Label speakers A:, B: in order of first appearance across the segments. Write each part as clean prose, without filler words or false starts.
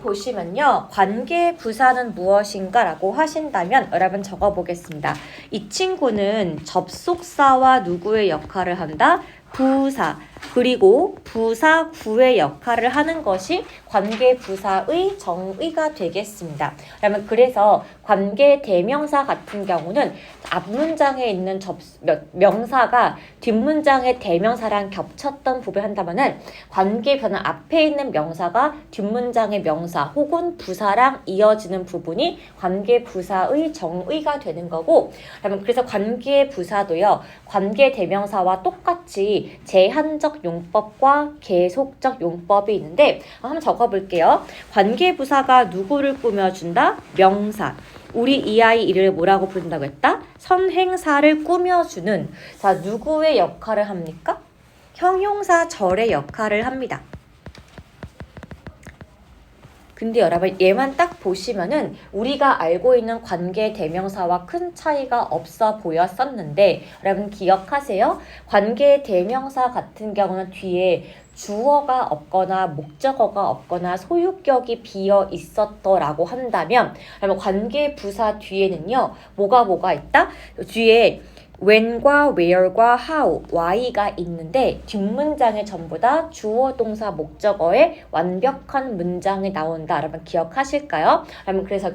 A: 보시면요. 관계 부사는 무엇인가 라고 하신다면 여러분 적어보겠습니다. 이 친구는 접속사와 누구의 역할을 한다? 부사. 그리고 부사 구의 역할을 하는 것이 관계 부사의 정의가 되겠습니다. 그러면 그래서 관계 대명사 같은 경우는 앞문장에 있는 명사가 뒷문장의 대명사랑 겹쳤던 부분을 한다면은 관계 부사는 앞에 있는 명사가 뒷문장의 명사 혹은 부사랑 이어지는 부분이 관계 부사의 정의가 되는 거고, 그러면 그래서 관계 부사도요. 관계 대명사와 똑같이 제한적 용법과 계속적 용법이 있는데 한번 적어볼게요. 관계부사가 누구를 꾸며준다? 명사. 우리 이 아이 이를 뭐라고 부른다고 했다? 선행사를 꾸며주는. 자, 누구의 역할을 합니까? 형용사 절의 역할을 합니다. 근데 여러분 얘만 딱 보시면은 우리가 알고 있는 관계 대명사와 큰 차이가 없어 보였었는데 여러분 기억하세요? 관계 대명사 같은 경우는 뒤에 주어가 없거나 목적어가 없거나 소유격이 비어 있었더라고 한다면 그러면 관계 부사 뒤에는요 뭐가 있다? 뒤에 when과 where과 how, why가 있는데 뒷문장에 전부 다 주어, 동사, 목적어의 완벽한 문장이 나온다. 여러분 기억하실까요? 여러분 그래서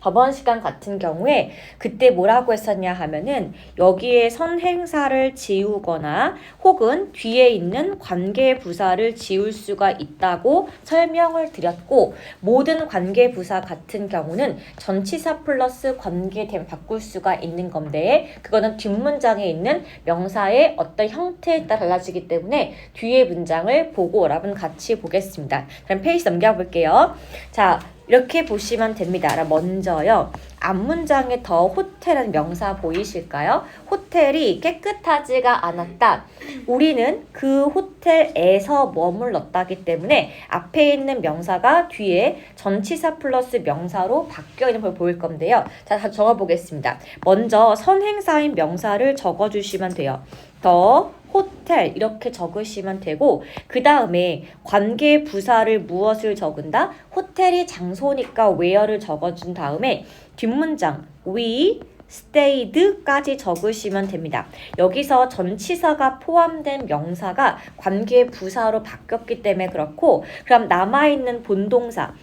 A: 저번 시간 같은 경우에 그때 뭐라고 했었냐 하면은 여기에 선행사를 지우거나 혹은 뒤에 있는 관계부사를 지울 수가 있다고 설명을 드렸고 모든 관계부사 같은 경우는 전치사 플러스 관계대명 바꿀 수가 있는 건데 그거는 뒷문장에 있는 명사의 어떤 형태에 따라 달라지기 때문에 뒤에 문장을 보고 여러분 같이 보겠습니다. 그럼 페이지 넘겨볼게요. 자, 이렇게 보시면 됩니다. 먼저요. 앞문장에 더 호텔은 명사 보이실까요? 호텔이 깨끗하지가 않았다. 우리는 그 호텔에서 머물렀다기 때문에 앞에 있는 명사가 뒤에 전치사 플러스 명사로 바뀌어 있는 걸 보일 건데요. 자, 다 적어보겠습니다. 먼저 선행사인 명사를 적어주시면 돼요. 더 호텔 이렇게 적으시면 되고 그 다음에 관계 부사를 무엇을 적은다? 호텔이 장소니까 where를 적어준 다음에 뒷문장 we stayed까지 적으시면 됩니다. 여기서 전치사가 포함된 명사가 관계 부사로 바뀌었기 때문에 그렇고 그럼 남아있는 본동사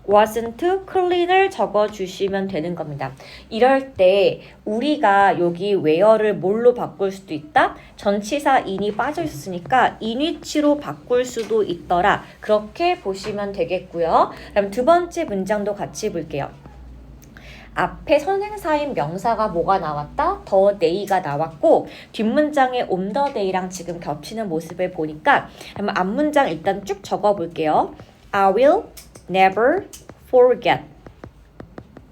A: wasn't clean을 적어주시면 되는 겁니다. 이럴 때 우리가 여기 where를 뭘로 바꿀 수도 있다? 전치사 in이 빠져 있으니까 in 위치로 바꿀 수도 있더라. 그렇게 보시면 되겠고요. 그럼 두 번째 문장도 같이 볼게요. 앞에 선행사인 명사가 뭐가 나왔다? the day가 나왔고 뒷문장에 on the day랑 지금 겹치는 모습을 보니까 그럼 앞문장 일단 쭉 적어볼게요. I will never forget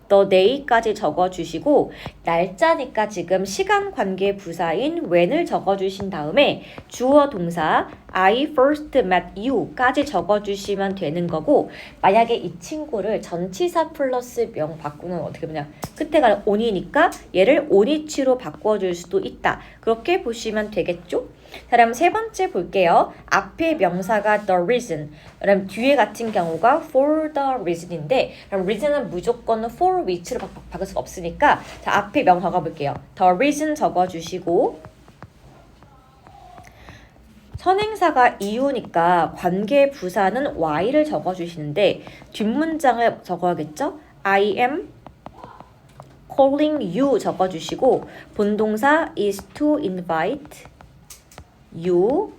A: the day까지 적어주시고 날짜니까 지금 시간 관계 부사인 when을 적어주신 다음에 주어 동사 I first met you까지 적어주시면 되는 거고 만약에 이 친구를 전치사 플러스 명 바꾸는 어떻게 보냐 끝에가 on이니까 얘를 on이치로 바꿔줄 수도 있다. 그렇게 보시면 되겠죠? 자, 그럼 세 번째 볼게요. 앞에 명사가 the reason, 그럼 뒤에 같은 경우가 for the reason인데 그럼 reason은 무조건 for which로 바꿀 수가 없으니까 자, 앞에 명사 적어볼게요. the reason 적어주시고 선행사가 이유니까 관계 부사는 why를 적어주시는데 뒷문장을 적어야겠죠? I am calling you 적어주시고 본동사 is to invite you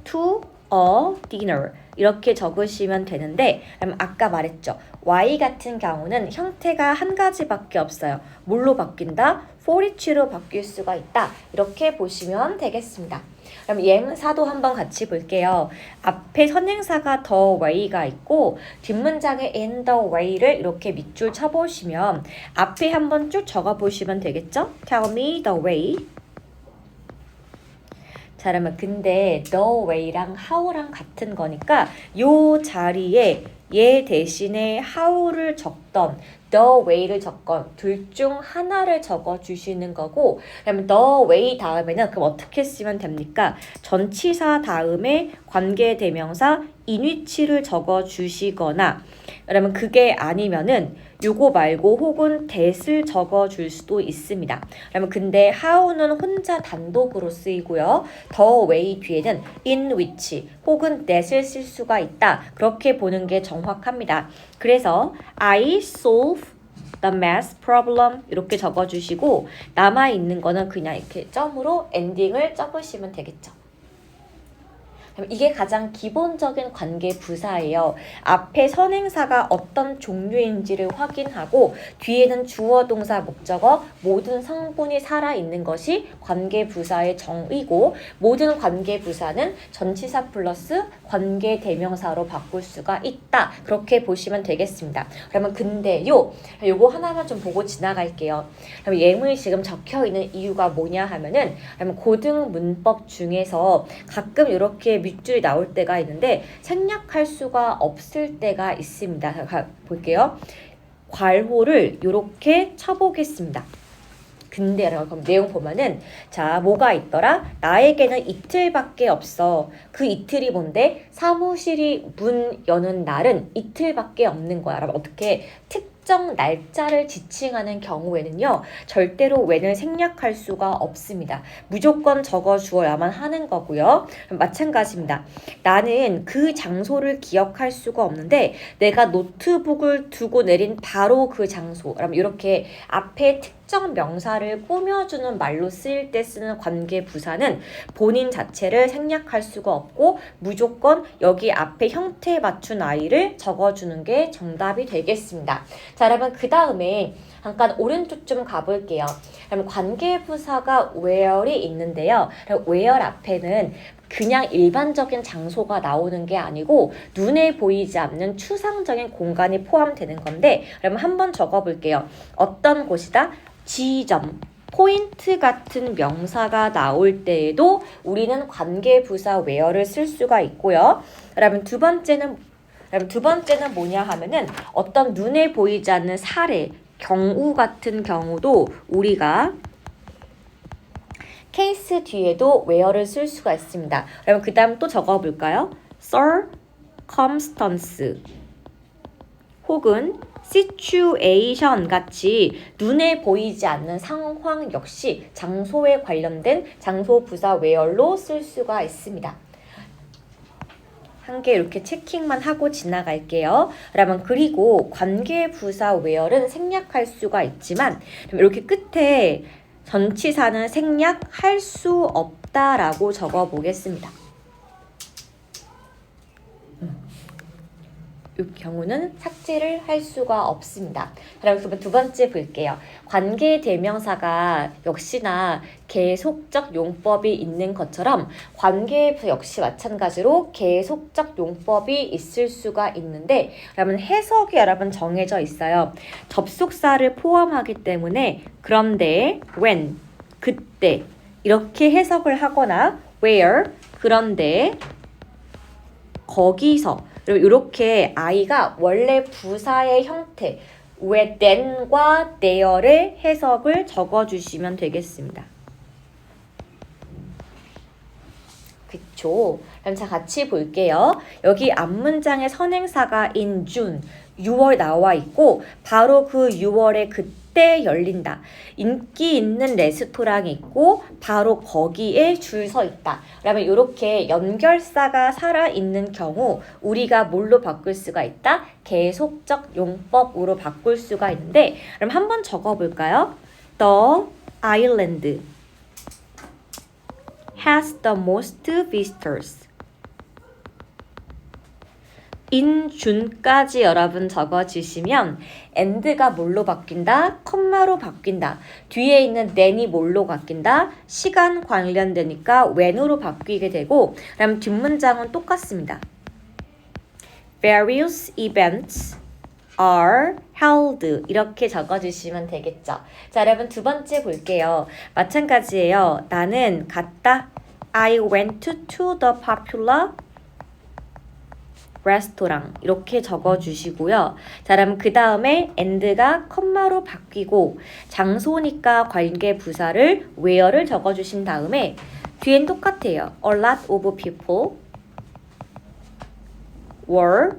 A: to a dinner 이렇게 적으시면 되는데 그럼 아까 말했죠. Y 같은 경우는 형태가 한 가지밖에 없어요. 뭘로 바뀐다? for each로 바뀔 수가 있다. 이렇게 보시면 되겠습니다. 그럼 예문사도 한번 같이 볼게요. 앞에 선행사가 the way가 있고 뒷문장에 in the way를 이렇게 밑줄 쳐보시면 앞에 한번 쭉 적어보시면 되겠죠? Tell me the way. 자, 그러면 근데 the way랑 how랑 같은 거니까 요 자리에 얘 대신에 how를 적던 the way를 적건 둘 중 하나를 적어 주시는 거고 그러면 the way 다음에는 그럼 어떻게 쓰면 됩니까? 전치사 다음에 관계대명사 in 위치를 적어 주시거나 여러분 그게 아니면은 요거 말고 혹은 that을 적어줄 수도 있습니다. 그러면 근데 how는 혼자 단독으로 쓰이고요. the way 뒤에는 in which 혹은 that을 쓸 수가 있다. 그렇게 보는 게 정확합니다. 그래서 I solve the math problem 이렇게 적어주시고 남아있는 거는 그냥 이렇게 점으로 엔딩을 적으시면 되겠죠. 이게 가장 기본적인 관계 부사예요. 앞에 선행사가 어떤 종류인지를 확인하고 뒤에는 주어, 동사, 목적어 모든 성분이 살아있는 것이 관계 부사의 정의고 모든 관계 부사는 전치사 플러스 관계 대명사로 바꿀 수가 있다. 그렇게 보시면 되겠습니다. 그러면 근데요. 요거 하나만 좀 보고 지나갈게요. 그럼 예문이 지금 적혀 있는 이유가 뭐냐 하면은 그러면 고등 문법 중에서 가끔 이렇게 밑줄이 나올 때가 있는데 생략할 수가 없을 때가 있습니다. 볼게요. 괄호를 이렇게 쳐보겠습니다. 근데 그럼 내용 보면은 자 뭐가 있더라? 나에게는 이틀밖에 없어. 그 이틀이 뭔데? 사무실이 문 여는 날은 이틀밖에 없는 거야. 그럼 어떻게 특정 날짜를 지칭하는 경우에는요. 절대로 when을 생략할 수가 없습니다. 무조건 적어주어야만 하는 거고요. 마찬가지입니다. 나는 그 장소를 기억할 수가 없는데 내가 노트북을 두고 내린 바로 그 장소. 그럼 이렇게 앞에 특정 명사를 꾸며주는 말로 쓰일 때 쓰는 관계 부사는 본인 자체를 생략할 수가 없고 무조건 여기 앞에 형태에 맞춘 I를 적어주는 게 정답이 되겠습니다. 자, 여러분 그 다음에 잠깐 오른쪽 좀 가볼게요. 그럼 관계부사가 where이 있는데요. where 앞에는 그냥 일반적인 장소가 나오는 게 아니고 눈에 보이지 않는 추상적인 공간이 포함되는 건데 그럼 한번 적어볼게요. 어떤 곳이다? 지점, 포인트 같은 명사가 나올 때에도 우리는 관계부사 where를 쓸 수가 있고요. 그러면 두 번째는 뭐냐 하면은 어떤 눈에 보이지 않는 사례, 경우 같은 경우도 우리가 케이스 뒤에도 where를 쓸 수가 있습니다. 그러면 그 다음 또 적어볼까요? circumstance 혹은 situation 같이 눈에 보이지 않는 상황 역시 장소에 관련된 장소 부사 where로 쓸 수가 있습니다. 한 개 이렇게 체킹만 하고 지나갈게요. 그러면 그리고 관계 부사 where는 생략할 수가 있지만 이렇게 끝에 전치사는 생략할 수 없다라고 적어 보겠습니다. 이 경우는 삭제를 할 수가 없습니다. 그럼 두 번째 볼게요. 관계 대명사가 역시나 계속적 용법이 있는 것처럼 관계 역시 마찬가지로 계속적 용법이 있을 수가 있는데 그러면 해석이 여러분 정해져 있어요. 접속사를 포함하기 때문에 그런데 when 그때 이렇게 해석을 하거나 where 그런데 거기서 그리고 이렇게 I가 원래 부사의 형태 where then과 there의 해석을 적어주시면 되겠습니다. 그쵸? 그럼 자 같이 볼게요. 여기 앞문장에 선행사가 in June 6월 나와 있고 바로 그 6월에 그때 열린다. 인기 있는 레스토랑이 있고 바로 거기에 줄 서 있다. 그러면 이렇게 연결사가 살아있는 경우 우리가 뭘로 바꿀 수가 있다? 계속적 용법으로 바꿀 수가 있는데 그럼 한번 적어볼까요? The island has the most visitors. in June까지 여러분 적어주시면 and가 뭘로 바뀐다? 컴마로 바뀐다. 뒤에 있는 then이 뭘로 바뀐다? 시간 관련되니까 when으로 바뀌게 되고 그럼 뒷문장은 똑같습니다. Various events are held 이렇게 적어주시면 되겠죠. 자 여러분 두 번째 볼게요. 마찬가지예요. 나는 갔다. I went to the popular 레스토랑 이렇게 적어주시고요. 자 그럼 그 다음에 and가 컴마로 바뀌고 장소니까 관계 부사를 where를 적어주신 다음에 뒤엔 똑같아요. A lot of people were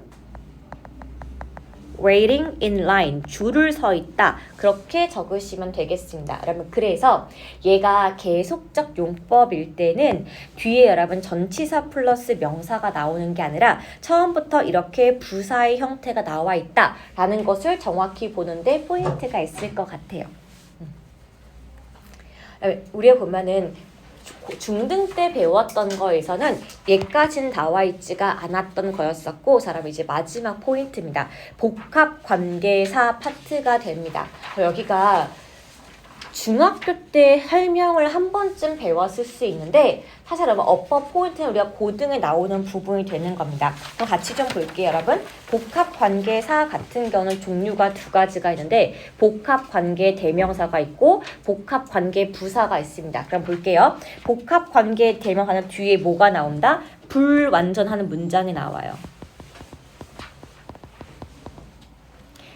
A: waiting in line. 줄을 서 있다. 그렇게 적으시면 되겠습니다. 여러분 그래서 얘가 계속적 용법일 때는 뒤에 여러분 전치사 플러스 명사가 나오는 게 아니라 처음부터 이렇게 부사의 형태가 나와 있다라는 것을 정확히 보는데 포인트가 있을 것 같아요. 우리가 보면은 중등 때 배웠던 거에서는 얘까지는 나와 있지가 않았던 거였었고, 사람 이제 마지막 포인트입니다. 복합 관계사 파트가 됩니다. 여기가 중학교 때 설명을 한 번쯤 배웠을 수 있는데 사실 여러분 어퍼 포인트는 우리가 고등에 나오는 부분이 되는 겁니다. 그럼 같이 좀 볼게요. 여러분 복합 관계사 같은 경우는 종류가 두 가지가 있는데 복합 관계 대명사가 있고 복합 관계 부사가 있습니다. 그럼 볼게요. 복합 관계 대명사는 뒤에 뭐가 나온다? 불완전하는 문장이 나와요.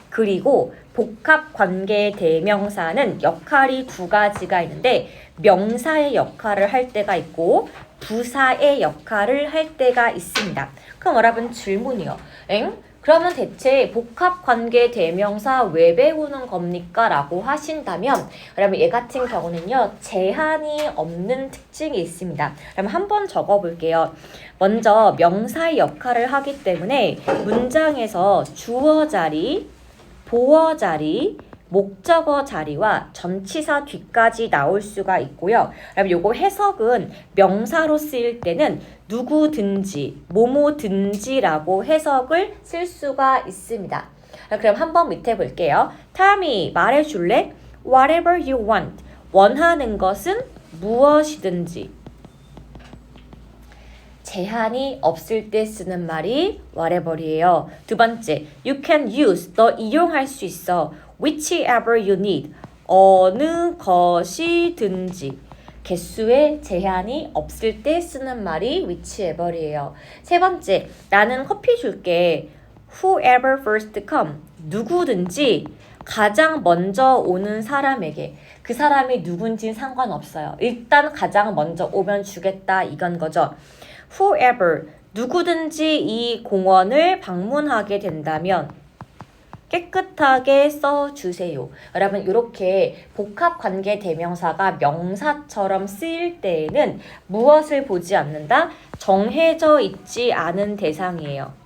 A: 그리고 복합 관계 대명사는 역할이 두 가지가 있는데 명사의 역할을 할 때가 있고 부사의 역할을 할 때가 있습니다. 그럼 여러분 질문이요. 그러면 대체 복합 관계 대명사 왜 배우는 겁니까? 라고 하신다면 여러분 얘 같은 경우는요. 제한이 없는 특징이 있습니다. 그럼 한번 적어볼게요. 먼저 명사의 역할을 하기 때문에 문장에서 주어 자리, 보어 자리, 목적어 자리와 전치사 뒤까지 나올 수가 있고요. 그럼 요거 해석은 명사로 쓰일 때는 누구든지, 뭐뭐든지라고 해석을 쓸 수가 있습니다. 그럼 한번 밑에 볼게요. 타미 말해줄래? Whatever you want. 원하는 것은 무엇이든지. 제한이 없을 때 쓰는 말이 whatever이에요. 두 번째, you can use, 너 이용할 수 있어. whichever you need, 어느 것이든지. 개수에 제한이 없을 때 쓰는 말이 whichever이에요. 세 번째, 나는 커피 줄게. whoever first come, 누구든지 가장 먼저 오는 사람에게. 그 사람이 누군지는 상관없어요. 일단 가장 먼저 오면 주겠다 이건 거죠. whoever, 누구든지 이 공원을 방문하게 된다면 깨끗하게 써주세요. 여러분 이렇게 복합관계 대명사가 명사처럼 쓰일 때에는 무엇을 보지 않는다? 정해져 있지 않은 대상이에요.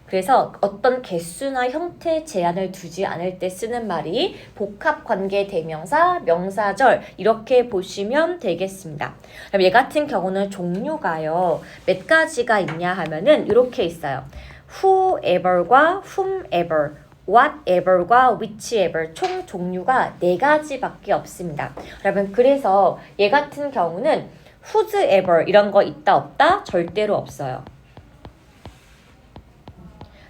A: 그래서 어떤 개수나 형태 제한을 두지 않을 때 쓰는 말이 복합관계 대명사, 명사절 이렇게 보시면 되겠습니다. 그럼 얘 같은 경우는 종류가요. 몇 가지가 있냐 하면은 이렇게 있어요. whoever과 whomever, whatever과 whichever 총 종류가 4가지밖에 없습니다. 여러분 그래서 얘 같은 경우는 whoever 이런 거 있다 없다? 절대로 없어요.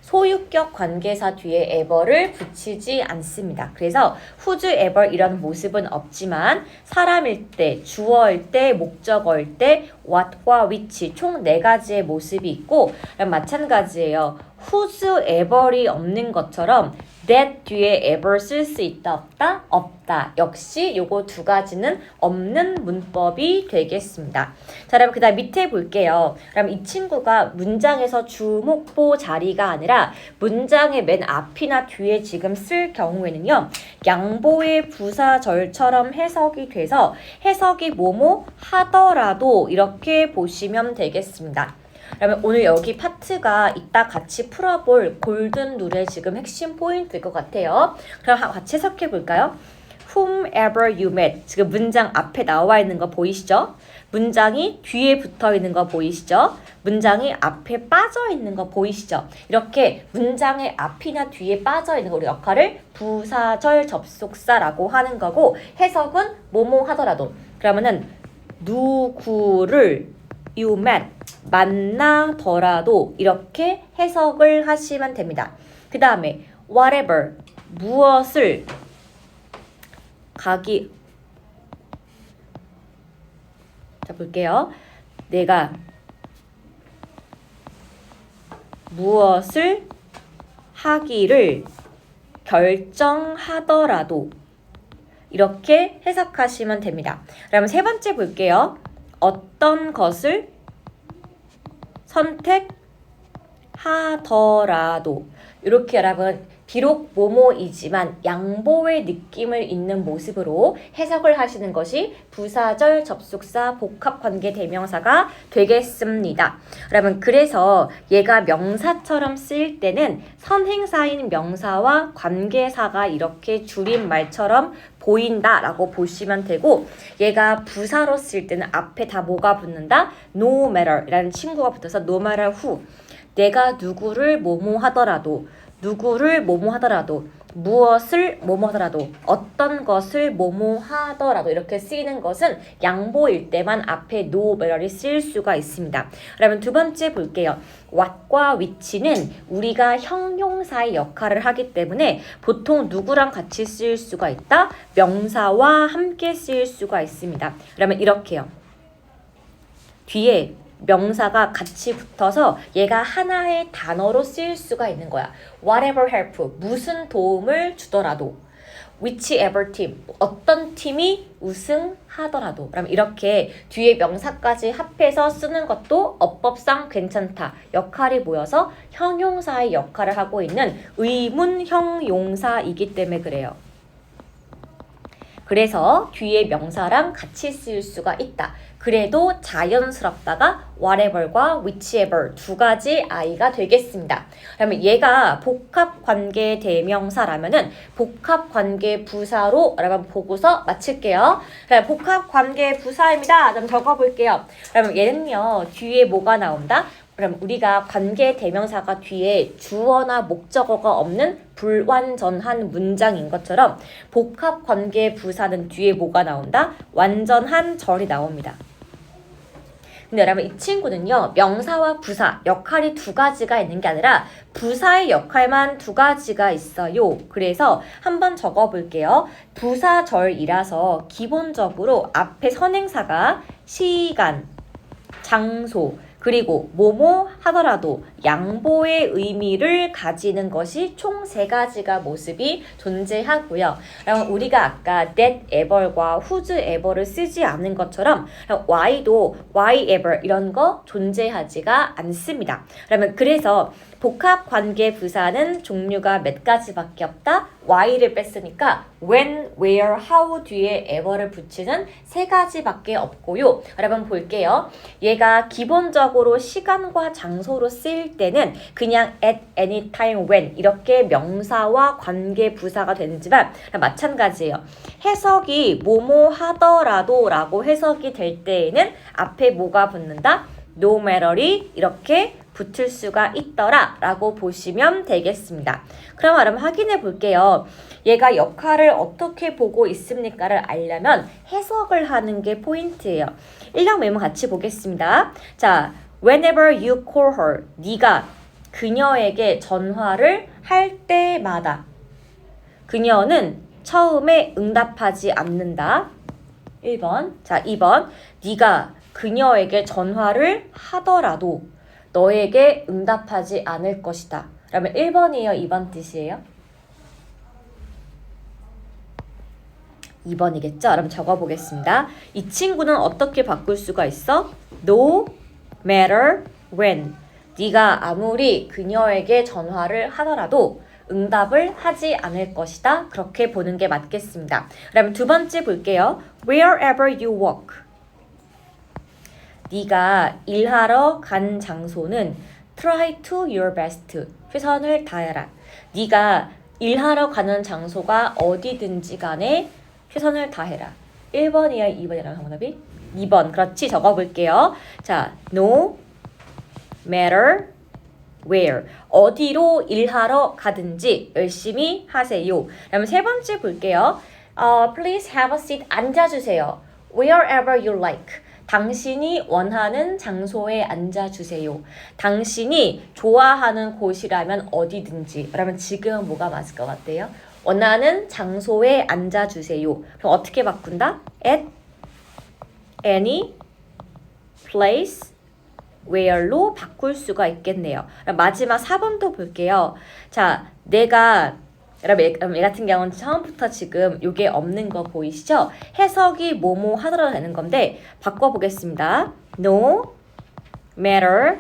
A: 소유격 관계사 뒤에 ever를 붙이지 않습니다. 그래서 whoever 이런 모습은 없지만 사람일 때, 주어일 때, 목적어일 때 what과 which 총 4가지의 모습이 있고 마찬가지예요. whoever이 없는 것처럼 that 뒤에 ever 쓸 수 있다 없다? 없다. 역시 요거 2가지는 없는 문법이 되겠습니다. 자, 여러분 그다음 밑에 볼게요. 그럼 이 친구가 문장에서 주목보 자리가 아니라 문장의 맨 앞이나 뒤에 지금 쓸 경우에는요. 양보의 부사절처럼 해석이 돼서 해석이 뭐뭐 하더라도 이렇게 보시면 되겠습니다. 그러면 오늘 여기 파트가 이따 같이 풀어볼 골든 룰의 지금 핵심 포인트일 것 같아요. 그럼 같이 해석해 볼까요? whomever you met. 지금 문장 앞에 나와 있는 거 보이시죠? 문장이 뒤에 붙어 있는 거 보이시죠? 문장이 앞에 빠져 있는 거 보이시죠? 이렇게 문장의 앞이나 뒤에 빠져 있는 우리 역할을 부사절 접속사라고 하는 거고 해석은 뭐뭐 하더라도. 그러면은 누구를 you met 만나더라도 이렇게 해석을 하시면 됩니다. 그 다음에 whatever 무엇을 가기 자 볼게요. 내가 무엇을 하기를 결정하더라도 이렇게 해석하시면 됩니다. 그러면 세 번째 볼게요. 어떤 것을 하더라도 이렇게 여러분 비록 뭐뭐이지만 양보의 느낌을 있는 모습으로 해석을 하시는 것이 부사절 접속사 복합관계 대명사가 되겠습니다. 여러분 그래서 얘가 명사처럼 쓰일 때는 선행사인 명사와 관계사가 이렇게 줄임말처럼 보인다라고 보시면 되고 얘가 부사로 쓸 때는 앞에 다 뭐가 붙는다? No matter 이라는 친구가 붙어서 no matter who 내가 누구를 뭐뭐 하더라도 누구를 뭐뭐 하더라도 무엇을 뭐뭐 하더라도 어떤 것을 뭐뭐 하더라도 이렇게 쓰이는 것은 양보일 때만 앞에 no matter이 쓰일 수가 있습니다. 그러면 두 번째 볼게요. what과 which는 우리가 형용사의 역할을 하기 때문에 보통 누구랑 같이 쓰일 수가 있다? 명사와 함께 쓰일 수가 있습니다. 그러면 이렇게요. 뒤에 명사가 같이 붙어서 얘가 하나의 단어로 쓰일 수가 있는 거야. whatever help, 무슨 도움을 주더라도. whichever team, 어떤 팀이 우승하더라도. 그럼 이렇게 뒤에 명사까지 합해서 쓰는 것도 어법상 괜찮다. 역할이 모여서 형용사의 역할을 하고 있는 의문형 용사이기 때문에 그래요. 그래서 뒤에 명사랑 같이 쓸 수가 있다. 그래도 자연스럽다가 whatever과 whichever 두 가지 I가 되겠습니다. 그러면 얘가 복합관계 대명사라면은 복합관계 부사로 여러분 보고서 마칠게요. 복합관계 부사입니다. 좀 적어볼게요. 그러면 얘는요 뒤에 뭐가 나온다? 그럼 우리가 관계 대명사가 뒤에 주어나 목적어가 없는 불완전한 문장인 것처럼 복합 관계 부사는 뒤에 뭐가 나온다? 완전한 절이 나옵니다. 근데 여러분 이 친구는요 명사와 부사 역할이 두 가지가 있는 게 아니라 부사의 역할만 두 가지가 있어요. 그래서 한번 적어볼게요. 부사절이라서 기본적으로 앞에 선행사가 시간, 장소 그리고 뭐뭐 하더라도 양보의 의미를 가지는 것이 총 세 가지가 모습이 존재하고요. 그럼 우리가 아까 that ever과 whose ever를 쓰지 않은 것처럼 why도 why ever 이런 거 존재하지가 않습니다. 그러면 그래서 복합관계 부사는 종류가 몇 가지밖에 없다. why를 뺐으니까 when, where, how 뒤에 ever를 붙이는 세 가지밖에 없고요. 여러분 볼게요. 얘가 기본적으로 시간과 장소로 쓰일 때는 그냥 at any time when 이렇게 명사와 관계 부사가 되지만 마찬가지예요. 해석이 뭐뭐 하더라도 라고 해석이 될 때에는 앞에 뭐가 붙는다? no matter이 이렇게 붙을 수가 있더라 라고 보시면 되겠습니다. 그럼 여러분 확인해 볼게요. 얘가 역할을 어떻게 보고 있습니까를 알려면 해석을 하는 게 포인트예요. 1형 메모 같이 보겠습니다. 자, whenever you call her, 네가 그녀에게 전화를 할 때마다 그녀는 처음에 응답하지 않는다. 1번. 자, 2번. 네가 그녀에게 전화를 하더라도 너에게 응답하지 않을 것이다. 그러면 1번이에요? 2번 뜻이에요? 2번이겠죠? 그럼 적어보겠습니다. 이 친구는 어떻게 바꿀 수가 있어? No matter when. 네가 아무리 그녀에게 전화를 하더라도 응답을 하지 않을 것이다. 그렇게 보는 게 맞겠습니다. 그럼 두 번째 볼게요. Wherever you walk. 네가 일하러 간 장소는 try to your best. 최선을 다해라. 네가 일하러 가는 장소가 어디든지 간에 최선을 다해라. 1번이야 2번이라는 정답이? 2번. 그렇지. 적어볼게요. 자, no matter where. 어디로 일하러 가든지 열심히 하세요. 그럼 세 번째 볼게요. Please have a seat. 앉아주세요. Wherever you like. 당신이 원하는 장소에 앉아주세요. 당신이 좋아하는 곳이라면 어디든지. 그러면 지금 뭐가 맞을 것 같아요? 원하는 장소에 앉아주세요. 그럼 어떻게 바꾼다? At any place where로 바꿀 수가 있겠네요. 마지막 4번도 볼게요. 자, 내가 여러분 얘 같은 경우는 처음부터 지금 이게 없는 거 보이시죠? 해석이 뭐뭐 하더라도 되는 건데 바꿔보겠습니다. No matter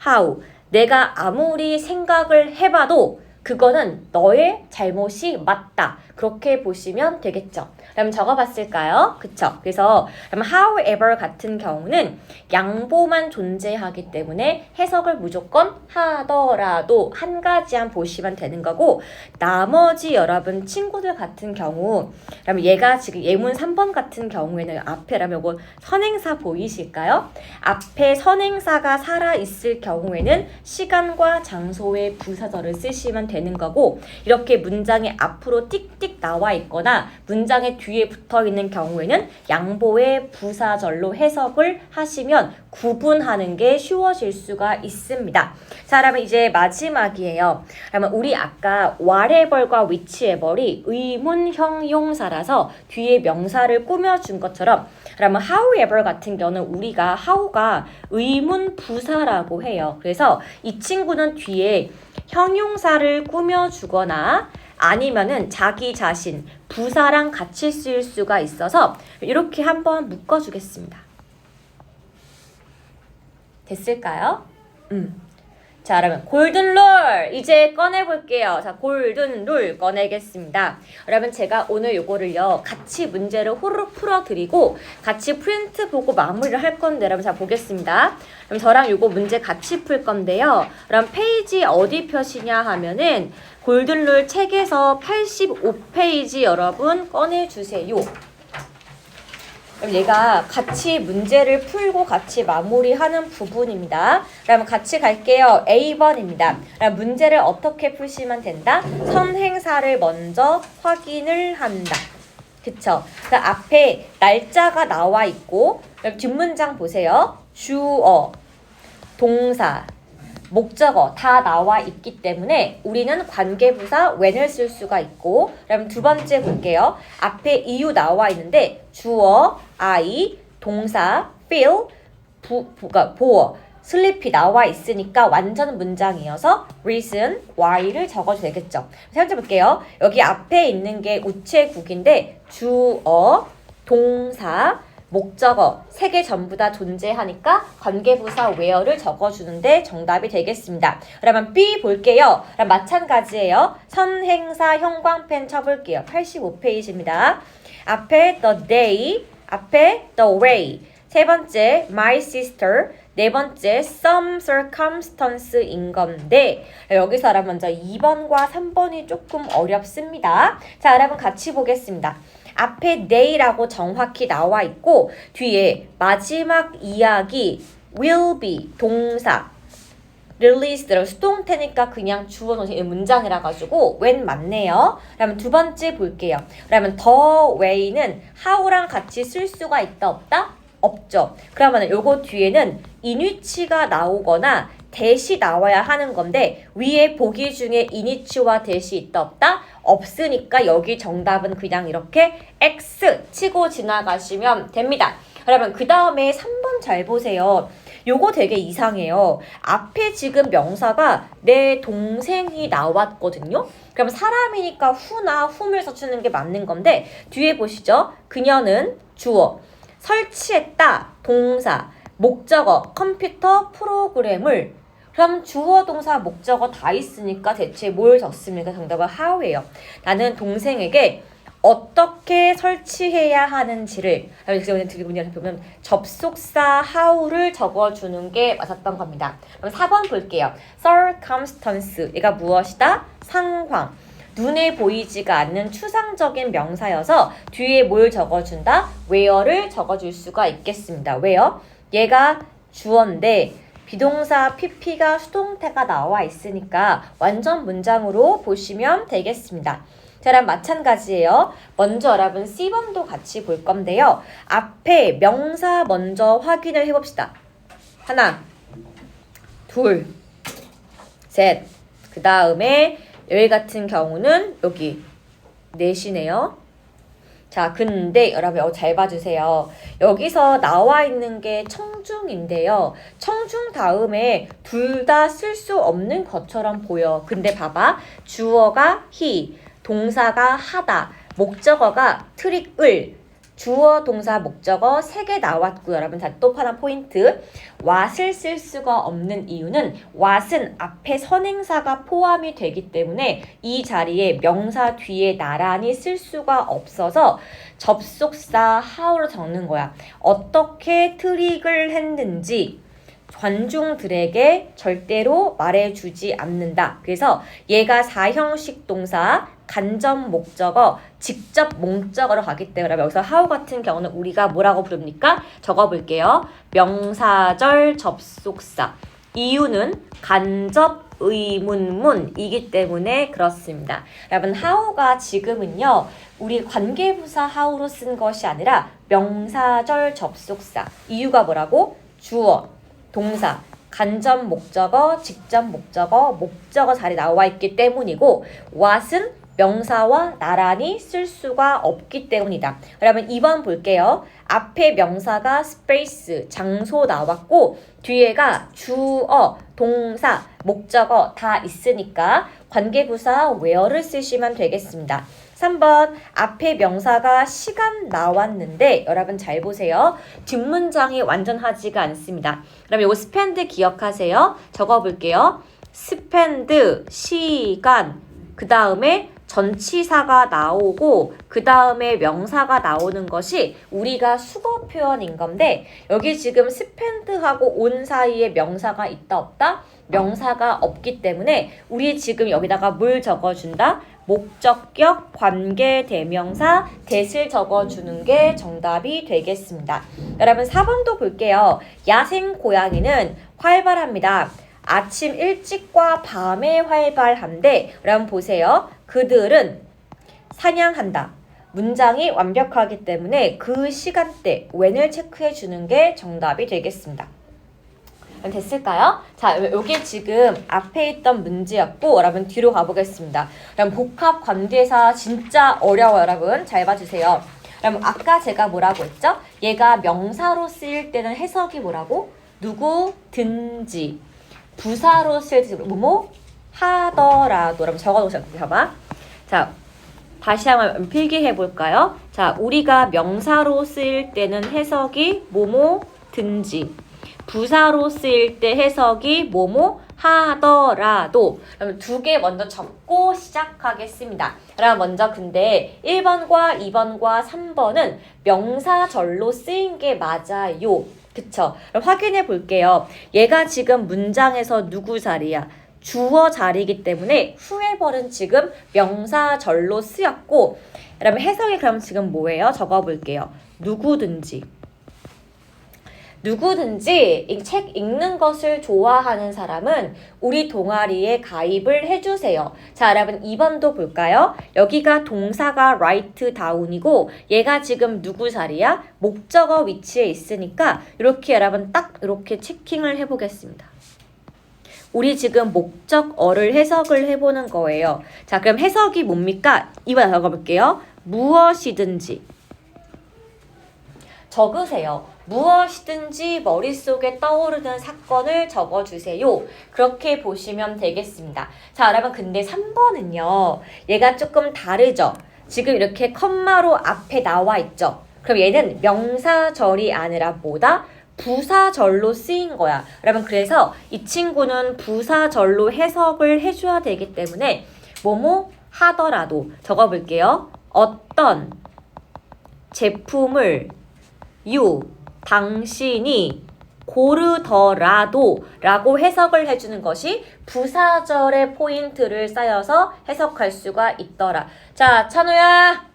A: how. 내가 아무리 생각을 해봐도 그거는 너의 잘못이 맞다. 그렇게 보시면 되겠죠. 그럼 적어봤을까요? 그쵸? 그래서 그럼 however 같은 경우는 양보만 존재하기 때문에 해석을 무조건 하더라도 한 가지만 보시면 되는 거고, 나머지 여러분 친구들 같은 경우, 그럼 얘가 지금 예문 3번 같은 경우에는 앞에라면 이거 선행사 보이실까요? 앞에 선행사가 살아있을 경우에는 시간과 장소의 부사절을 쓰시면 되는 거고, 이렇게 문장의 앞으로 띡띡 나와 있거나 문장의 뒤에 붙어 있는 경우에는 양보의 부사절로 해석을 하시면 구분하는 게 쉬워질 수가 있습니다. 자, 그러면 이제 마지막이에요. 그러면 우리 아까 whatever과 whichever이 의문형 용사라서 뒤에 명사를 꾸며준 것처럼, 그러면 however 같은 경우는 우리가 how가 의문 부사라고 해요. 그래서 이 친구는 뒤에 형용사를 꾸며주거나 아니면은 자기 자신, 부사랑 같이 쓰일 수가 있어서 이렇게 한번 묶어주겠습니다. 됐을까요? 자, 그러면 골든 룰 이제 꺼내볼게요. 자, 골든 룰 꺼내겠습니다. 여러분 제가 오늘 요거를요 같이 문제를 호로록 풀어드리고 같이 프린트 보고 마무리를 할 건데 여러분 자 보겠습니다. 그럼 저랑 요거 문제 같이 풀 건데요. 그럼 페이지 어디 펴시냐 하면은 골든 룰 책에서 85페이지 여러분 꺼내주세요. 그럼 얘가 같이 문제를 풀고 같이 마무리하는 부분입니다. 그럼 같이 갈게요. A번입니다. 그럼 문제를 어떻게 푸시면 된다? 선행사를 먼저 확인을 한다. 그쵸? 그 앞에 날짜가 나와 있고, 그럼 뒷문장 보세요. 주어, 동사, 목적어 다 나와 있기 때문에 우리는 관계부사 when을 쓸 수가 있고, 그럼 두 번째 볼게요. 앞에 이유 나와 있는데 주어, I, 동사, feel, 보어, sleep이 나와 있으니까 완전 문장이어서 reason, why를 적어도 되겠죠. 살펴볼게요. 여기 앞에 있는 게 우체국인데 주어, 동사, 목적어 세 개 전부 다 존재하니까 관계부사 where를 적어주는데 정답이 되겠습니다. 그러면 B 볼게요. 그럼 마찬가지예요. 선행사 형광펜 쳐볼게요. 85페이지입니다. 앞에 the day, 앞에 the way, 세 번째 my sister, 네 번째 some circumstance인 건데 여기서 여러분 먼저 2번과 3번이 조금 어렵습니다. 자, 여러분 같이 보겠습니다. 앞에 day라고 정확히 나와 있고 뒤에 마지막 이야기 will be 동사 released로 수동태니까 그냥 주어 동사 문장이라 가지고 when 맞네요. 그러면 두 번째 볼게요. 그러면 the way는 how랑 같이 쓸 수가 있다 없다? 없죠. 그러면 요거 뒤에는 인위치가 나오거나 대시 나와야 하는 건데 위에 보기 중에 인위치와 대시 있다 없다? 없으니까 여기 정답은 그냥 이렇게 X 치고 지나가시면 됩니다. 그러면 그 다음에 3번 잘 보세요. 요거 되게 이상해요. 앞에 지금 명사가 내 동생이 나왔거든요. 그럼 사람이니까 who나 whom을 써주는 게 맞는 건데 뒤에 보시죠. 그녀는 주어, 설치했다 동사, 목적어 컴퓨터 프로그램을, 그럼 주어 동사 목적어 다 있으니까 대체 뭘 적습니까? 정답은 how예요. 나는 동생에게 어떻게 설치해야 하는지를, 지금 보면 접속사 how를 적어주는 게 맞았던 겁니다. 그럼 4번 볼게요. circumstance, 얘가 무엇이다? 상황. 눈에 보이지가 않는 추상적인 명사여서 뒤에 뭘 적어준다? where를 적어줄 수가 있겠습니다. where? 얘가 주어인데 비동사 pp가 수동태가 나와 있으니까 완전 문장으로 보시면 되겠습니다. 저랑 마찬가지예요. 먼저 여러분 C번도 같이 볼 건데요. 앞에 명사 먼저 확인을 해봅시다. 하나, 둘, 셋. 그 다음에 여기 같은 경우는 여기 넷이네요. 자, 근데 여러분 잘 봐주세요. 여기서 나와 있는 게 청중인데요. 청중 다음에 둘 다 쓸 수 없는 것처럼 보여. 근데 봐봐. 주어가 he, 동사가 하다, 목적어가 트릭을, 주어, 동사, 목적어 3개 나왔고요. 여러분 자, 또 하나 포인트. what을 쓸 수가 없는 이유는 what은 앞에 선행사가 포함이 되기 때문에 이 자리에 명사 뒤에 나란히 쓸 수가 없어서 접속사 how로 적는 거야. 어떻게 트릭을 했는지 관중들에게 절대로 말해주지 않는다. 그래서 얘가 4형식 동사, 간접 목적어, 직접 목적어로 가기 때문에 여기서 how 같은 경우는 우리가 뭐라고 부릅니까? 적어볼게요. 명사절 접속사. 이유는 간접 의문문이기 때문에 그렇습니다. 여러분 how가 지금은요. 우리 관계부사 how로 쓴 것이 아니라 명사절 접속사. 이유가 뭐라고? 주어, 동사, 간접 목적어, 직접 목적어, 목적어 자리에 나와 있기 때문이고 what은 명사와 나란히 쓸 수가 없기 때문이다. 여러분 2번 볼게요. 앞에 명사가 스페이스, 장소 나왔고 뒤에가 주어, 동사, 목적어 다 있으니까 관계부사 where를 쓰시면 되겠습니다. 3번 앞에 명사가 시간 나왔는데 여러분 잘 보세요. 뒷문장이 완전하지가 않습니다. 그럼 요거 spend 기억하세요. 적어볼게요. spend 시간 그 다음에 전치사가 나오고 그 다음에 명사가 나오는 것이 우리가 수거 표현인 건데 여기 지금 spend하고 on 사이에 명사가 있다 없다? 명사가 없기 때문에 우리 지금 여기다가 뭘 적어준다? 목적격, 관계, 대명사, that을 적어주는 게 정답이 되겠습니다. 여러분 4번도 볼게요. 야생 고양이는 활발합니다. 아침 일찍과 밤에 활발한데 여러분 보세요. 그들은 사냥한다. 문장이 완벽하기 때문에 그 시간대 when을 체크해 주는 게 정답이 되겠습니다. 됐을까요? 자, 요게 지금 앞에 있던 문제였고 여러분 뒤로 가보겠습니다. 여러분 복합 관계사 진짜 어려워요. 여러분 잘 봐주세요. 여러분 아까 제가 뭐라고 했죠? 얘가 명사로 쓰일 때는 해석이 뭐라고? 누구든지 부사로 쓰일 때 뭐뭐 하더라도 여러분 적어놓으세요. 봐봐. 자, 다시 한번 필기해 볼까요? 자, 우리가 명사로 쓰일 때는 해석이 뭐뭐든지 부사로 쓰일 때 해석이 뭐뭐 하더라도 그럼 2개 먼저 적고 시작하겠습니다. 그럼 먼저 근데 1번과 2번과 3번은 명사절로 쓰인 게 맞아요. 그쵸? 그럼 확인해 볼게요. 얘가 지금 문장에서 누구 자리야? 주어 자리이기 때문에 whoever는 지금 명사절로 쓰였고 그러면 해석이 그럼 지금 뭐예요? 적어볼게요. 누구든지 이 책 읽는 것을 좋아하는 사람은 우리 동아리에 가입을 해주세요. 자, 여러분 2번도 볼까요? 여기가 동사가 write down이고 얘가 지금 누구 자리야? 목적어 위치에 있으니까 이렇게 여러분 딱 이렇게 체킹을 해보겠습니다. 우리 지금 목적어를 해석을 해보는 거예요. 자, 그럼 해석이 뭡니까? 2번 적어볼게요. 무엇이든지 적으세요. 무엇이든지 머릿속에 떠오르는 사건을 적어주세요. 그렇게 보시면 되겠습니다. 자, 여러분 근데 3번은요. 얘가 조금 다르죠? 지금 이렇게 컴마로 앞에 나와 있죠? 그럼 얘는 명사절이 아니라 뭐다? 부사절로 쓰인 거야. 여러분 그래서 이 친구는 부사절로 해석을 해줘야 되기 때문에 뭐뭐 하더라도 적어볼게요. 어떤 제품을 당신이 고르더라도 라고 해석을 해주는 것이 부사절의 포인트를 쌓여서 해석할 수가 있더라. 자, 찬우야.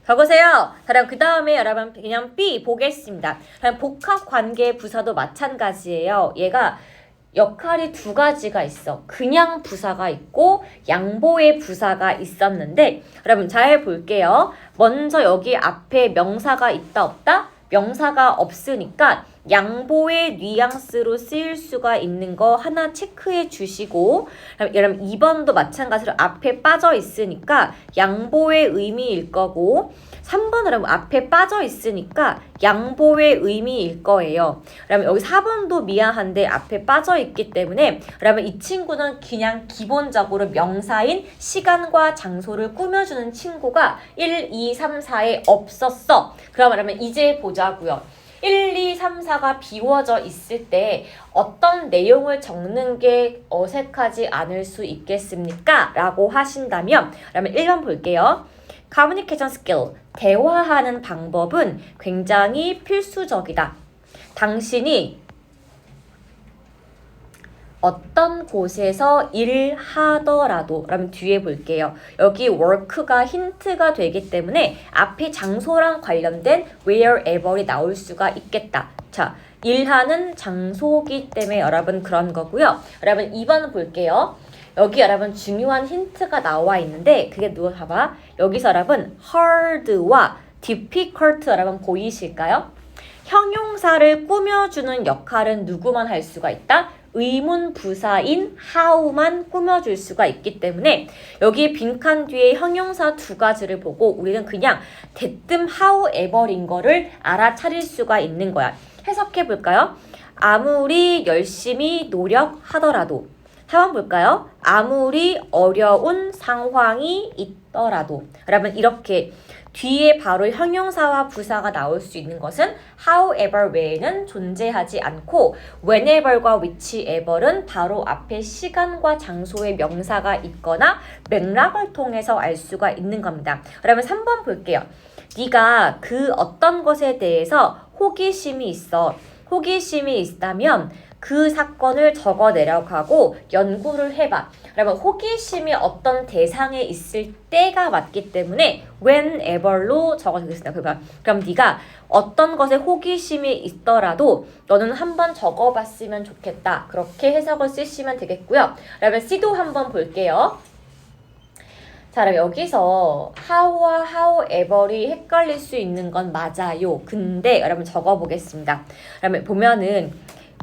A: 적으세요. 그럼 그 다음에 여러분 그냥 B 보겠습니다. 그럼 복합관계 부사도 마찬가지예요. 얘가 역할이 2가지가 있어. 그냥 부사가 있고 양보의 부사가 있었는데 여러분 잘 볼게요. 먼저 여기 앞에 명사가 있다 없다? 명사가 없으니까 양보의 뉘앙스로 쓰일 수가 있는 거 하나 체크해 주시고, 여러분 2번도 마찬가지로 앞에 빠져 있으니까 양보의 의미일 거고, 3번은 여러분 앞에 빠져 있으니까 양보의 의미일 거예요. 그러면 여기 4번도 미안한데 앞에 빠져 있기 때문에 그러면 이 친구는 그냥 기본적으로 명사인 시간과 장소를 꾸며주는 친구가 1, 2, 3, 4에 없었어. 그러면 이제 보자고요. 1, 2, 3, 4가 비워져 있을 때 어떤 내용을 적는 게 어색하지 않을 수 있겠습니까? 라고 하신다면 그러면 1번 볼게요. Communication skill, 대화하는 방법은 굉장히 필수적이다. 당신이 어떤 곳에서 일하더라도, 그럼 뒤에 볼게요. 여기 work가 힌트가 되기 때문에 앞에 장소랑 관련된 wherever이 나올 수가 있겠다. 자, 일하는 장소기 때문에 여러분 그런 거고요. 여러분 2번 볼게요. 여기 여러분 중요한 힌트가 나와 있는데 그게 누가 봐봐. 여기서 여러분 hard와 difficult 여러분 보이실까요? 형용사를 꾸며주는 역할은 누구만 할 수가 있다? 의문 부사인 how만 꾸며줄 수가 있기 때문에 여기 빈칸 뒤에 형용사 두 가지를 보고 우리는 그냥 대뜸 however인 거를 알아차릴 수가 있는 거야. 해석해 볼까요? 아무리 열심히 노력하더라도. 4번 볼까요? 아무리 어려운 상황이 있더라도. 여러분 이렇게 뒤에 바로 형용사와 부사가 나올 수 있는 것은 however 외에는 존재하지 않고 whenever과 whichever은 바로 앞에 시간과 장소의 명사가 있거나 맥락을 통해서 알 수가 있는 겁니다. 그러면 3번 볼게요. 네가 그 어떤 것에 대해서 호기심이 있어. 호기심이 있다면 그 사건을 적어 내려가고 연구를 해봐. 그러면 호기심이 어떤 대상에 있을 때가 맞기 때문에 whenever로 적어주겠습니다. 그럼 네가 어떤 것에 호기심이 있더라도 너는 한번 적어봤으면 좋겠다. 그렇게 해석을 쓰시면 되겠고요. 그러면 C도 한번 볼게요. 자, 그럼 여기서 how와 however이 헷갈릴 수 있는 건 맞아요. 근데 여러분 적어보겠습니다. 그러면 보면은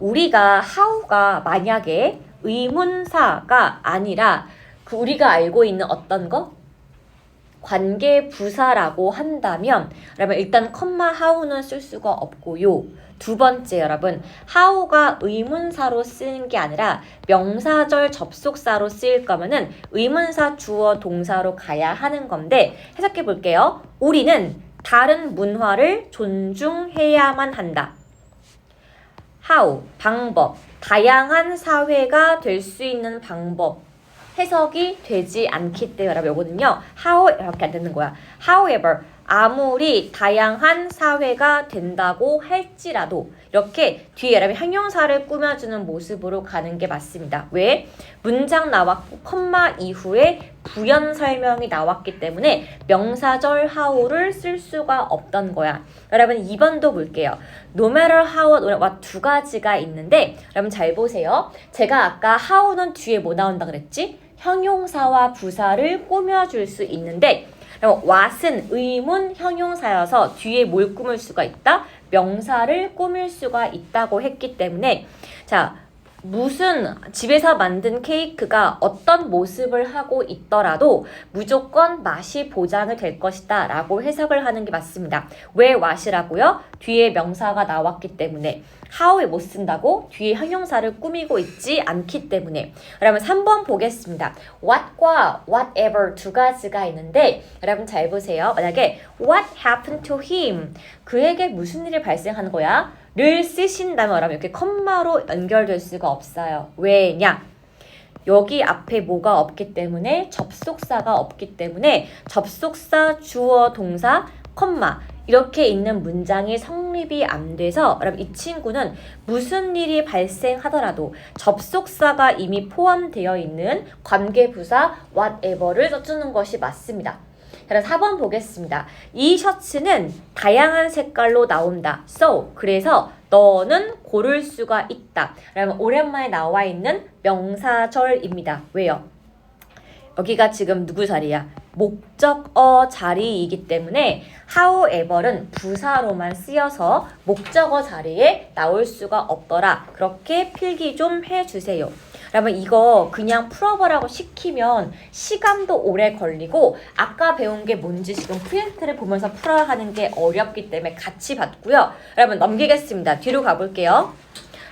A: 우리가 how가 만약에 의문사가 아니라 그 우리가 알고 있는 어떤 거? 관계 부사라고 한다면 그러면 일단 컴마 how는 쓸 수가 없고요. 두 번째 여러분 how가 의문사로 쓰는 게 아니라 명사절 접속사로 쓰일 거면은 의문사 주어 동사로 가야 하는 건데 해석해 볼게요. 우리는 다른 문화를 존중해야만 한다. how, 방법, 다양한 사회가 될 수 있는 방법 해석이 되지 않기 때문에 여러분 요거는요 how 이렇게 안 되는 거야. however 아무리 다양한 사회가 된다고 할지라도 이렇게 뒤에 여러분 형용사를 꾸며주는 모습으로 가는 게 맞습니다. 왜? 문장 나왔고 컴마 이후에 부연 설명이 나왔기 때문에 명사절 how를 쓸 수가 없던 거야. 여러분 2번도 볼게요. No matter how, what 두 가지가 있는데 여러분 잘 보세요. 제가 아까 how는 뒤에 뭐 나온다 그랬지? 형용사와 부사를 꾸며줄 수 있는데 what은 의문 형용사여서 뒤에 뭘 꾸밀 수가 있다? 명사를 꾸밀 수가 있다고 했기 때문에 자 무슨 집에서 만든 케이크가 어떤 모습을 하고 있더라도 무조건 맛이 보장이 될 것이다 라고 해석을 하는 게 맞습니다. 왜 what이라고요? 뒤에 명사가 나왔기 때문에. how에 못 쓴다고? 뒤에 형용사를 꾸미고 있지 않기 때문에. 그러면 3번 보겠습니다. what과 whatever 두 가지가 있는데 여러분 잘 보세요. 만약에 what happened to him? 그에게 무슨 일이 발생한 거야? 를 쓰신다면 여러분 이렇게 컴마로 연결될 수가 없어요. 왜냐? 여기 앞에 뭐가 없기 때문에 접속사가 없기 때문에 접속사, 주어, 동사, 컴마 이렇게 있는 문장이 성립이 안 돼서 여러분 이 친구는 무슨 일이 발생하더라도 접속사가 이미 포함되어 있는 관계부사 whatever를 써주는 것이 맞습니다. 그럼 4번 보겠습니다. 이 셔츠는 다양한 색깔로 나온다. So, 그래서 너는 고를 수가 있다. 그러면 오랜만에 나와 있는 명사절입니다. 왜요? 여기가 지금 누구 자리야? 목적어 자리이기 때문에 however는 부사로만 쓰여서 목적어 자리에 나올 수가 없더라. 그렇게 필기 좀 해주세요. 여러분 이거 그냥 풀어보라고 시키면 시간도 오래 걸리고 아까 배운 게 뭔지 지금 프린트를 보면서 풀어야 하는 게 어렵기 때문에 같이 봤고요. 여러분 넘기겠습니다. 뒤로 가볼게요.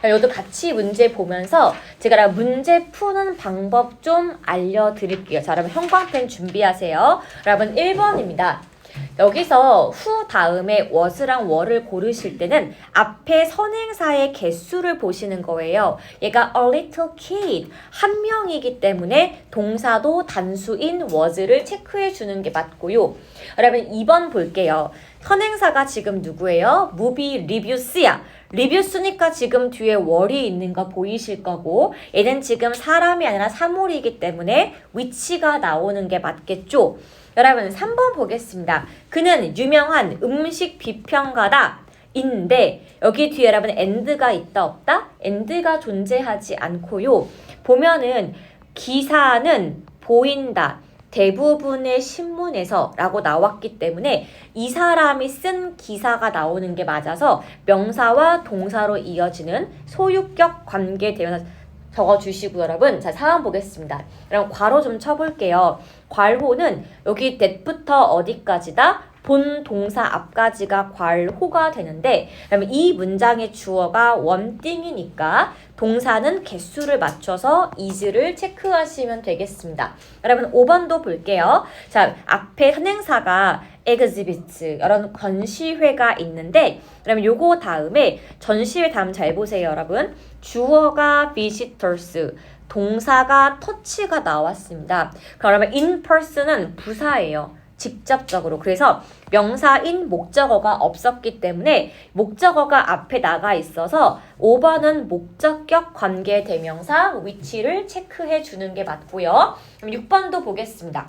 A: 여기도 같이 문제 보면서 제가 문제 푸는 방법 좀 알려드릴게요. 자, 여러분 형광펜 준비하세요. 여러분 1번입니다. 여기서 후 다음에 was랑 were를 고르실 때는 앞에 선행사의 개수를 보시는 거예요. 얘가 a little kid, 한 명이기 때문에 동사도 단수인 was를 체크해 주는 게 맞고요. 여러분 2번 볼게요. 선행사가 지금 누구예요? movie reviews야. 리뷰스니까 지금 뒤에 월이 있는 거 보이실 거고 얘는 지금 사람이 아니라 사물이기 때문에 위치가 나오는 게 맞겠죠? 여러분 3번 보겠습니다. 그는 유명한 음식 비평가다 인데 여기 뒤에 여러분 and가 있다 없다? and가 존재하지 않고요. 보면은 기사는 보인다. 대부분의 신문에서 라고 나왔기 때문에 이 사람이 쓴 기사가 나오는 게 맞아서 명사와 동사로 이어지는 소유격 관계 대명사 적어주시고 여러분 자 상황 보겠습니다. 그럼 괄호 좀 쳐볼게요. 괄호는 여기 that부터 어디까지다? 본 동사 앞까지가 괄호가 되는데 그러면 이 문장의 주어가 원띵이니까 동사는 개수를 맞춰서 is를 체크하시면 되겠습니다. 여러분 5번도 볼게요. 자 앞에 선행사가 exhibit 이런 전시회가 있는데 그러면 요거 다음에 전시회 다음 잘 보세요 여러분. 주어가 visitors 동사가 touch가 나왔습니다. 그러면 in person은 부사예요. 직접적으로. 그래서 명사인 목적어가 없었기 때문에 목적어가 앞에 나가 있어서 5번은 목적격 관계대명사 위치를 체크해 주는 게 맞고요. 그럼 6번도 보겠습니다.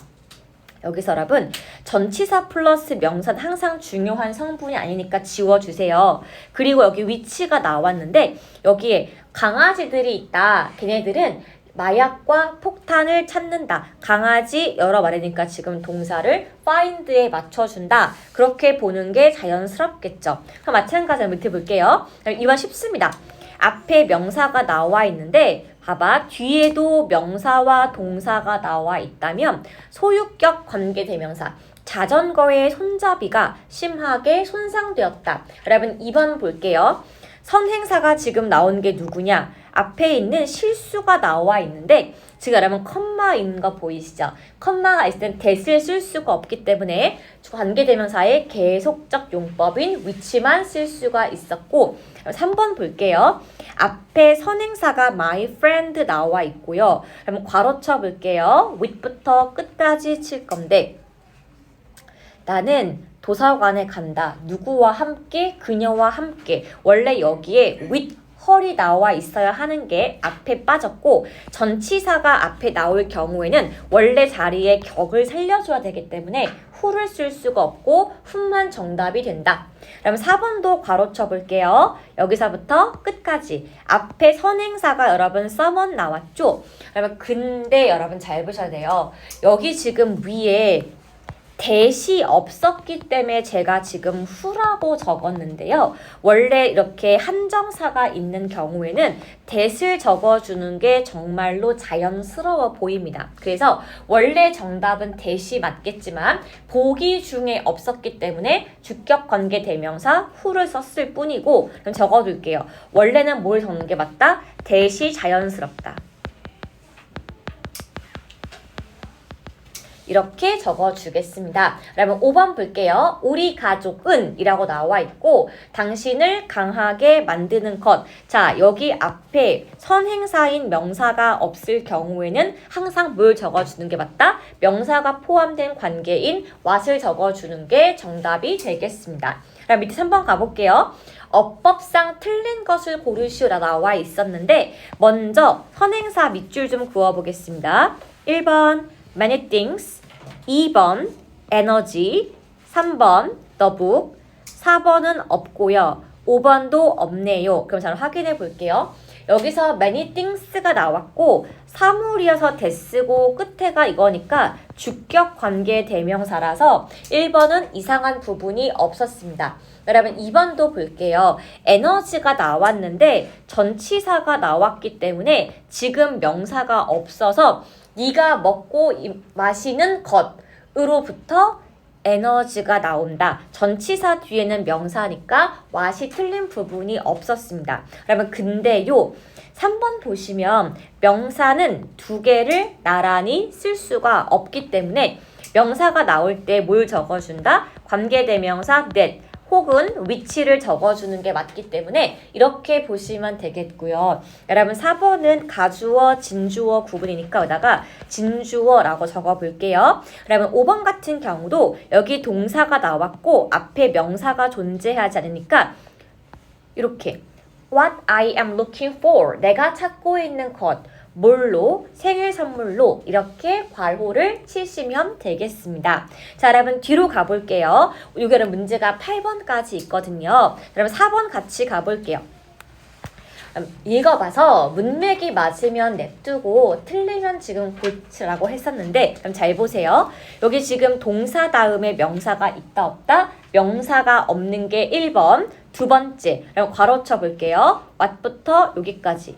A: 여기서 여러분 전치사 플러스 명사는 항상 중요한 성분이 아니니까 지워주세요. 그리고 여기 위치가 나왔는데 여기에 강아지들이 있다. 걔네들은 마약과 폭탄을 찾는다. 강아지 여러 말이니까 지금 동사를 find에 맞춰준다. 그렇게 보는 게 자연스럽겠죠. 그럼 마찬가지로 밑에 볼게요. 이번 쉽습니다. 앞에 명사가 나와 있는데 봐봐. 뒤에도 명사와 동사가 나와 있다면 소유격 관계대명사 자전거의 손잡이가 심하게 손상되었다. 여러분 2번 볼게요. 선행사가 지금 나온 게 누구냐? 앞에 있는 실수가 나와 있는데 지금 여러분 컴마 있는 거 보이시죠? 컴마가 있을 땐 that을 쓸 수가 없기 때문에 관계대명사의 계속적 용법인 which만 쓸 수가 있었고 3번 볼게요. 앞에 선행사가 my friend 나와 있고요. 그럼 괄호 쳐 볼게요. with부터 끝까지 칠 건데 나는 도서관에 간다. 누구와 함께? 그녀와 함께. 원래 여기에 with her이 나와 있어야 하는 게 앞에 빠졌고 전치사가 앞에 나올 경우에는 원래 자리에 격을 살려줘야 되기 때문에 who를 쓸 수가 없고 who만 정답이 된다. 그럼 4번도 괄호 쳐볼게요. 여기서부터 끝까지 앞에 선행사가 여러분 someone 나왔죠? 여러분 근데 여러분 잘 보셔야 돼요. 여기 지금 위에 that이 없었기 때문에 제가 지금 who라고 적었는데요. 원래 이렇게 한정사가 있는 경우에는 that을 적어주는 게 정말로 자연스러워 보입니다. 그래서 원래 정답은 that이 맞겠지만 보기 중에 없었기 때문에 주격 관계 대명사 who를 썼을 뿐이고 그럼 적어둘게요. 원래는 뭘 적는 게 맞다? that이 자연스럽다. 이렇게 적어주겠습니다. 여러분 5번 볼게요. 우리 가족은 이라고 나와 있고 당신을 강하게 만드는 것. 자 여기 앞에 선행사인 명사가 없을 경우에는 항상 뭘 적어주는 게 맞다? 명사가 포함된 관계인 what을 적어주는 게 정답이 되겠습니다. 그럼 밑에 3번 가볼게요. 어법상 틀린 것을 고르시오라 나와 있었는데 먼저 선행사 밑줄 좀 그어보겠습니다. 1번 many things, 2번 에너지, 3번 the book, 4번은 없고요. 5번도 없네요. 그럼 잘 확인해 볼게요. 여기서 many things가 나왔고 사물이어서 대쓰고 끝에가 이거니까 주격 관계 대명사라서 1번은 이상한 부분이 없었습니다. 여러분 2번도 볼게요. 에너지가 나왔는데 전치사가 나왔기 때문에 지금 명사가 없어서 네가 먹고 마시는 것으로부터 에너지가 나온다. 전치사 뒤에는 명사니까 what이 틀린 부분이 없었습니다. 그러면 근데요. 3번 보시면 명사는 두 개를 나란히 쓸 수가 없기 때문에 명사가 나올 때 뭘 적어준다? 관계대명사 that 혹은 위치를 적어주는 게 맞기 때문에 이렇게 보시면 되겠고요. 여러분 4번은 가주어, 진주어 구분이니까 여기다가 진주어라고 적어볼게요. 그러면 5번 같은 경우도 여기 동사가 나왔고 앞에 명사가 존재하지 않으니까 이렇게 What I am looking for. 내가 찾고 있는 것. 뭘로? 생일 선물로 이렇게 괄호를 치시면 되겠습니다. 자, 여러분 뒤로 가볼게요. 여기는 문제가 8번까지 있거든요. 여러분 4번 같이 가볼게요. 읽어봐서 문맥이 맞으면 냅두고 틀리면 지금 고치라고 했었는데 그럼 잘 보세요. 여기 지금 동사 다음에 명사가 있다 없다? 명사가 없는 게 1번. 두 번째, 그럼 괄호 쳐볼게요. what부터 여기까지.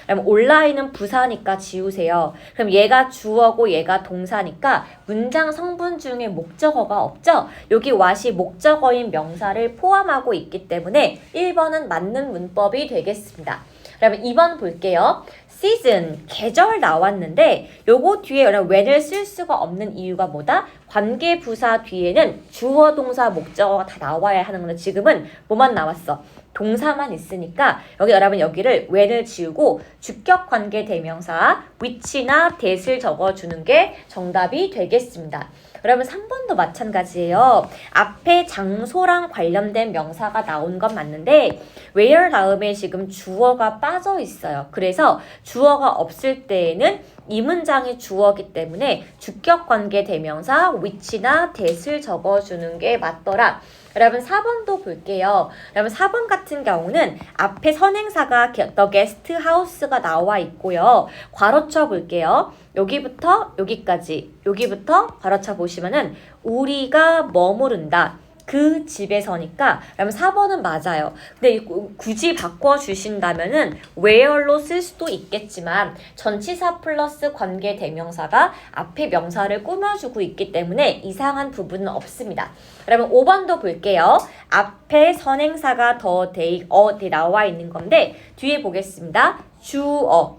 A: 그럼 온라인은 부사니까 지우세요. 그럼 얘가 주어고 얘가 동사니까 문장 성분 중에 목적어가 없죠? 여기 what이 목적어인 명사를 포함하고 있기 때문에 1번은 맞는 문법이 되겠습니다. 그러면 2번 볼게요. season, 계절 나왔는데 요거 뒤에 when을 쓸 수가 없는 이유가 뭐다? 관계 부사 뒤에는 주어, 동사, 목적어가 다 나와야 하는 건데 지금은 뭐만 나왔어? 동사만 있으니까 여기 여러분 여기를 when을 지우고 주격 관계 대명사 which나 that을 적어주는 게 정답이 되겠습니다. 여러분 3번도 마찬가지예요. 앞에 장소랑 관련된 명사가 나온 건 맞는데 where 다음에 지금 주어가 빠져 있어요. 그래서 주어가 없을 때에는 이 문장이 주어기 때문에 주격 관계 대명사 which나 that을 적어주는 게 맞더라. 여러분 4번도 볼게요. 여러분 4번 같은 경우는 앞에 선행사가 the guest house가 나와 있고요. 괄호쳐 볼게요. 여기부터 여기까지 여기부터 괄호쳐 보시면은 우리가 머무른다. 그 집에서니까 그러면 4번은 맞아요. 근데 굳이 바꿔주신다면은 where로 쓸 수도 있겠지만 전치사 플러스 관계 대명사가 앞에 명사를 꾸며주고 있기 때문에 이상한 부분은 없습니다. 그러면 5번도 볼게요. 앞에 선행사가 the 나와 있는 건데 뒤에 보겠습니다. 주어,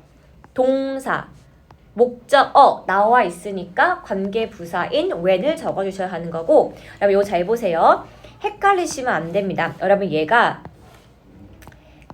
A: 동사, 목적어 나와 있으니까 관계 부사인 when을 적어주셔야 하는 거고 여러분 이거 잘 보세요. 헷갈리시면 안 됩니다. 여러분 얘가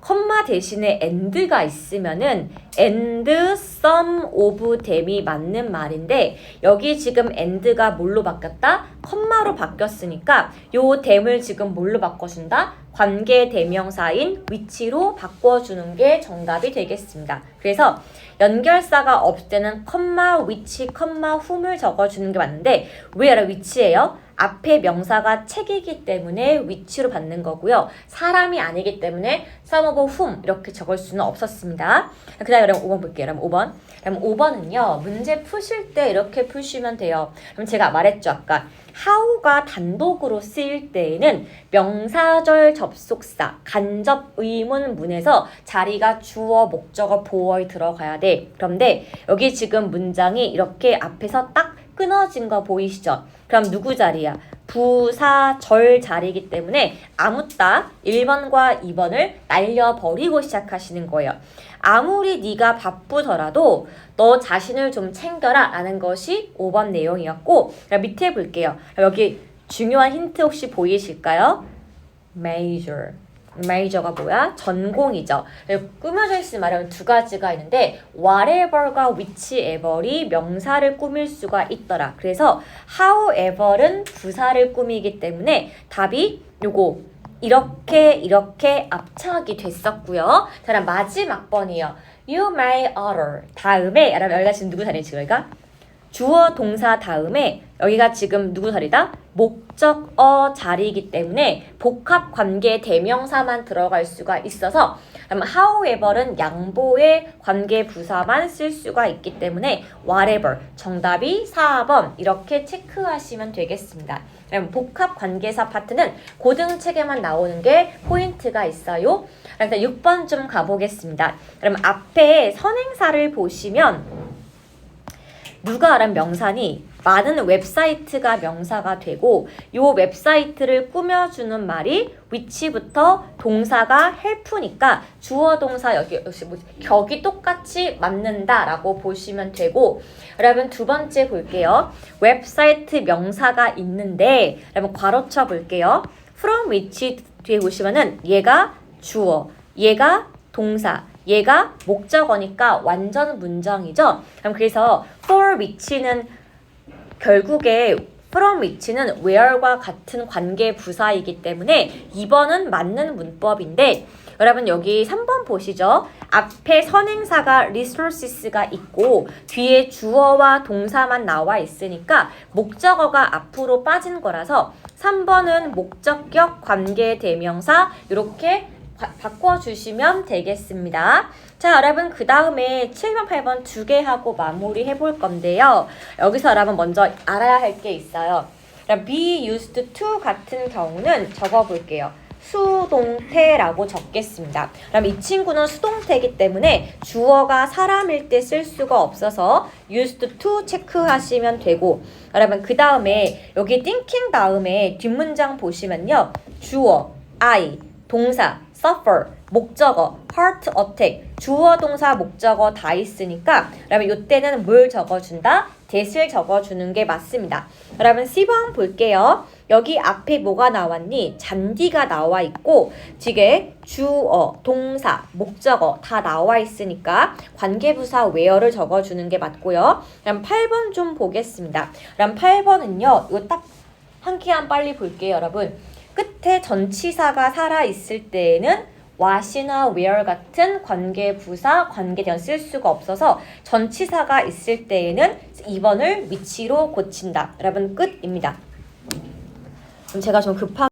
A: 컴마 대신에 and가 있으면은 and some of them이 맞는 말인데 여기 지금 and가 뭘로 바뀌었다? 컴마로 바뀌었으니까 요 them을 지금 뭘로 바꿔준다? 관계 대명사인 which로 바꿔주는 게 정답이 되겠습니다. 그래서 연결사가 없을 때는 컴마, which, 컴마, whom을 적어주는 게 맞는데 왜 which예요? 앞에 명사가 책이기 때문에 which로 받는 거고요. 사람이 아니기 때문에 some of whom 이렇게 적을 수는 없었습니다. 그 다음에 그럼 5번 볼게요. 그럼 5번. 그럼 5번은요. 문제 푸실 때 이렇게 푸시면 돼요. 그럼 제가 말했죠. 아까 how가 단독으로 쓰일 때에는 명사절 접속사, 간접 의문문에서 자리가 주어, 목적어, 보어에 들어가야 돼. 그런데 여기 지금 문장이 이렇게 앞에서 딱 끊어진 거 보이시죠? 그럼 누구 자리야? 부사, 절 자리이기 때문에 아무따 1번과 2번을 날려버리고 시작하시는 거예요. 아무리 네가 바쁘더라도 너 자신을 좀 챙겨라 라는 것이 5번 내용이었고 밑에 볼게요. 여기 중요한 힌트 혹시 보이실까요? major. major가 뭐야? 전공이죠. 꾸며져 있으면 말하면 두 가지가 있는데 whatever과 whichever이 명사를 꾸밀 수가 있더라. 그래서 however는 부사를 꾸미기 때문에 답이 요거 이렇게 압착이 됐었고요. 자, 마지막 번이요. You may order. 다음에 여러분 여기가 지금 누구 자리지? 여기가 주어 동사 다음에 여기가 지금 누구 자리다? 목적어 자리이기 때문에 복합 관계 대명사만 들어갈 수가 있어서 그럼 however는 양보의 관계 부사만 쓸 수가 있기 때문에 whatever 정답이 4번 이렇게 체크하시면 되겠습니다. 그럼 복합 관계사 파트는 고등책에만 나오는 게 포인트가 있어요. 그래서 6번 좀 가보겠습니다. 그럼 앞에 선행사를 보시면 누가라는 명사니 많은 웹사이트가 명사가 되고 요 웹사이트를 꾸며주는 말이 which부터 동사가 help니까 주어 동사 여기 격이 똑같이 맞는다라고 보시면 되고 여러분 두 번째 볼게요. 웹사이트 명사가 있는데 여러분 괄호쳐 볼게요. from which 뒤에 보시면은 얘가 주어, 얘가 동사, 얘가 목적어니까 완전 문장이죠. 그럼 그래서 for which는 결국에 from which는 where과 같은 관계 부사이기 때문에 2번은 맞는 문법인데 여러분 여기 3번 보시죠. 앞에 선행사가 resources가 있고 뒤에 주어와 동사만 나와 있으니까 목적어가 앞으로 빠진 거라서 3번은 목적격 관계 대명사 이렇게 바꿔주시면 되겠습니다. 자, 여러분 그 다음에 7번, 8번 두 개 하고 마무리 해볼 건데요. 여기서 여러분 먼저 알아야 할 게 있어요. be used to 같은 경우는 적어볼게요. 수동태라고 적겠습니다. 그럼 이 친구는 수동태이기 때문에 주어가 사람일 때 쓸 수가 없어서 used to 체크하시면 되고 여러분 그 다음에 여기 thinking 다음에 뒷문장 보시면요. 주어, I, 동사, suffer, 목적어, heart attack, 주어, 동사, 목적어 다 있으니까 여러분 이때는 뭘 적어준다? that을 적어주는 게 맞습니다. 여러분 10번 볼게요. 여기 앞에 뭐가 나왔니? 잔디가 나와 있고 지금 주어, 동사, 목적어 다 나와 있으니까 관계부사 where를 적어주는 게 맞고요. 그럼 8번 좀 보겠습니다. 그럼 8번은요. 이거 딱 한 퀴안 빨리 볼게요, 여러분. 끝에 전치사가 살아있을 때에는 what이나 where 같은 관계부사, 관계대명 쓸 수가 없어서 전치사가 있을 때에는 2번을 which로 고친다. 여러분 끝입니다. 그럼 제가 좀 급하게